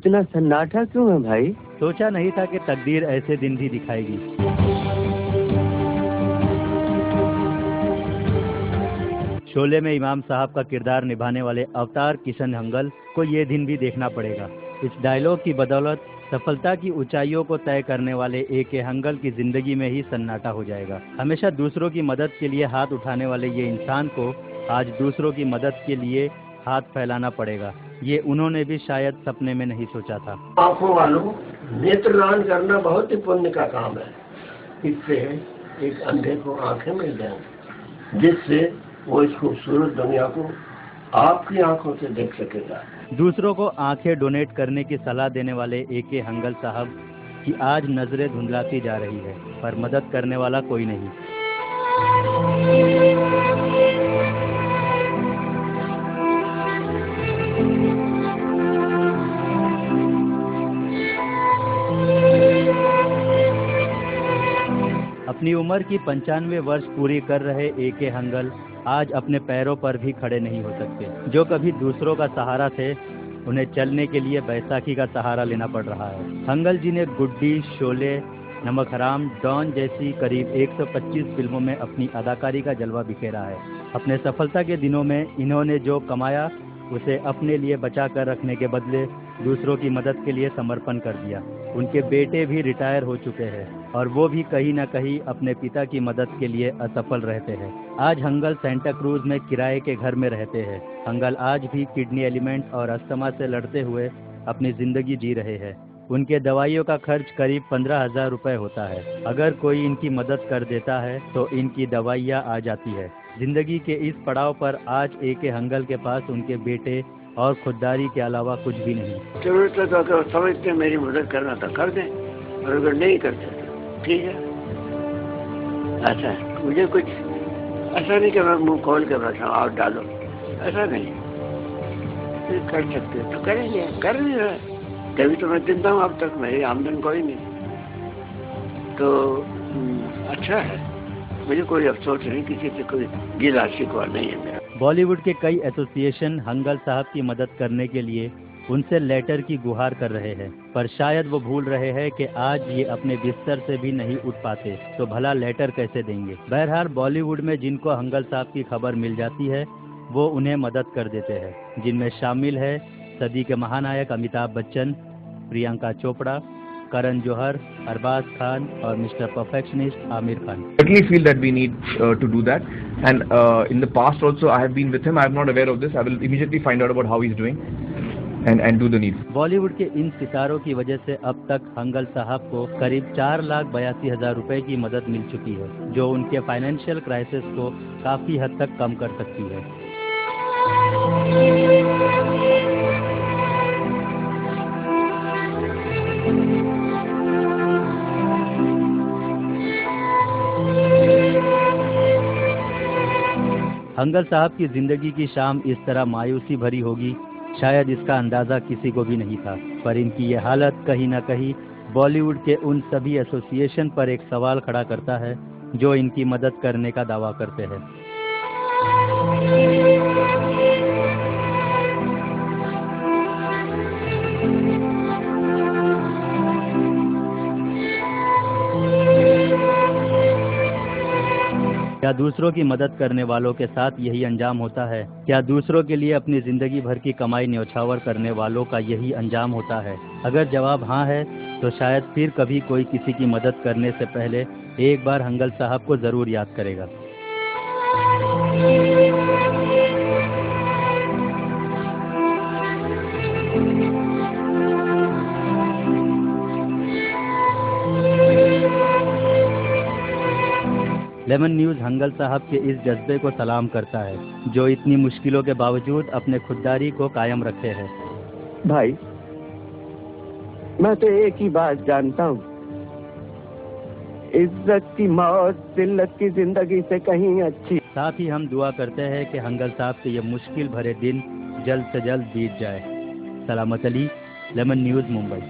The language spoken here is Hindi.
इतना सन्नाटा क्यों है भाई? सोचा नहीं था कि तकदीर ऐसे दिन भी दिखाएगी। शोले में इमाम साहब का किरदार निभाने वाले अवतार किशन हंगल को ये दिन भी देखना पड़ेगा। इस डायलॉग की बदौलत सफलता की ऊंचाइयों को तय करने वाले ए.के. हंगल की जिंदगी में ही सन्नाटा हो जाएगा। हमेशा दूसरों की मदद के लिए हाथ उठाने वाले ये इंसान को आज दूसरों की मदद के लिए हाथ फैलाना पड़ेगा। ये उन्होंने भी शायद सपने में नहीं सोचा था। आंखों वालों, नेत्रदान करना बहुत ही पुण्य का काम है। इससे एक अंधे को आंखें मिल जाएंगी, जिससे वो इस खूबसूरत दुनिया को आपकी आंखों से देख सकेगा। दूसरों को आंखें डोनेट करने की सलाह देने वाले ए.के. हंगल साहब की आज नजरें धुंधलाती जा रही है, पर मदद करने वाला कोई नहीं। अपनी उम्र की 95 वर्ष पूरी कर रहे ए.के. हंगल आज अपने पैरों पर भी खड़े नहीं हो सकते। जो कभी दूसरों का सहारा थे, उन्हें चलने के लिए बैसाखी का सहारा लेना पड़ रहा है। हंगल जी ने गुड्डी, शोले, नमक हराम, डॉन जैसी करीब 125 फिल्मों में अपनी अदाकारी का जलवा बिखेरा है। अपने सफलता के दिनों में इन्होंने जो कमाया उसे अपने लिए बचा कर रखने के बदले दूसरों की मदद के लिए समर्पण कर दिया। उनके बेटे भी रिटायर हो चुके हैं और वो भी कहीं न कहीं अपने पिता की मदद के लिए असफल रहते हैं। आज हंगल सेंटा क्रूज में किराए के घर में रहते हैं। हंगल आज भी किडनी एलिमेंट और अस्थमा से लड़ते हुए अपनी जिंदगी जी रहे हैं। उनके दवाइयों का खर्च करीब 15,000 रुपए होता है। अगर कोई इनकी मदद कर देता है तो इनकी दवाइयाँ आ जाती है। जिंदगी के इस पड़ाव पर आज ए.के. हंगल के पास उनके बेटे और खुददारी के अलावा कुछ भी नहीं। जरूरत है तो अगर समझते मेरी मदद करना तो कर दें, और अगर नहीं करते तो ठीक है। अच्छा है, मुझे कुछ ऐसा नहीं कि मैं मुंह खोल के बैठा हूँ आप डालो, ऐसा नहीं। कर सकते तो करेंगे, कर नहीं रहे तभी तो मैं जिंदा हूँ। अब तक मेरी आमदन कोई नहीं, तो अच्छा है। मुझे कोई अफसोस नहीं, किसी से कोई गिला शिकवा नहीं है मेरा। बॉलीवुड के कई एसोसिएशन हंगल साहब की मदद करने के लिए उनसे लेटर की गुहार कर रहे हैं, पर शायद वो भूल रहे हैं कि आज ये अपने बिस्तर से भी नहीं उठ पाते, तो भला लेटर कैसे देंगे। बहरहाल बॉलीवुड में जिनको हंगल साहब की खबर मिल जाती है वो उन्हें मदद कर देते हैं, जिनमें शामिल है सदी के महानायक अमिताभ बच्चन, प्रियंका चोपड़ा, करण जौहर, अरबाज खान और mister perfectionist Aamir Khan. Certainly feel that we need to do that, and in the past also I have been with him. I am not aware of this. I will immediately find out about how he is doing and do the need. Bollywood के इन सितारों की वजह से अब तक हंगल साहब को करीब 4,82,000 रुपए की मदद मिल चुकी है, जो उनके फाइनेंशियल क्राइसिस को काफी हद तक कम कर सकती है। हंगल साहब की जिंदगी की शाम इस तरह मायूसी भरी होगी, शायद इसका अंदाजा किसी को भी नहीं था। पर इनकी ये हालत कहीं ना कहीं बॉलीवुड के उन सभी एसोसिएशन पर एक सवाल खड़ा करता है जो इनकी मदद करने का दावा करते हैं। क्या दूसरों की मदद करने वालों के साथ यही अंजाम होता है? क्या दूसरों के लिए अपनी जिंदगी भर की कमाई न्यौछावर करने वालों का यही अंजाम होता है? अगर जवाब हाँ है तो शायद फिर कभी कोई किसी की मदद करने से पहले एक बार हंगल साहब को जरूर याद करेगा। लेमन न्यूज हंगल साहब के इस जज्बे को सलाम करता है, जो इतनी मुश्किलों के बावजूद अपने खुददारी को कायम रखे हैं। भाई, मैं तो एक ही बात जानता हूँ, इज्जत की मौत जिल्लत की जिंदगी से कहीं अच्छी। साथ ही हम दुआ करते हैं कि हंगल साहब के ये मुश्किल भरे दिन जल्द से जल्द बीत जाए। सलामत अली, लेमन न्यूज, मुंबई।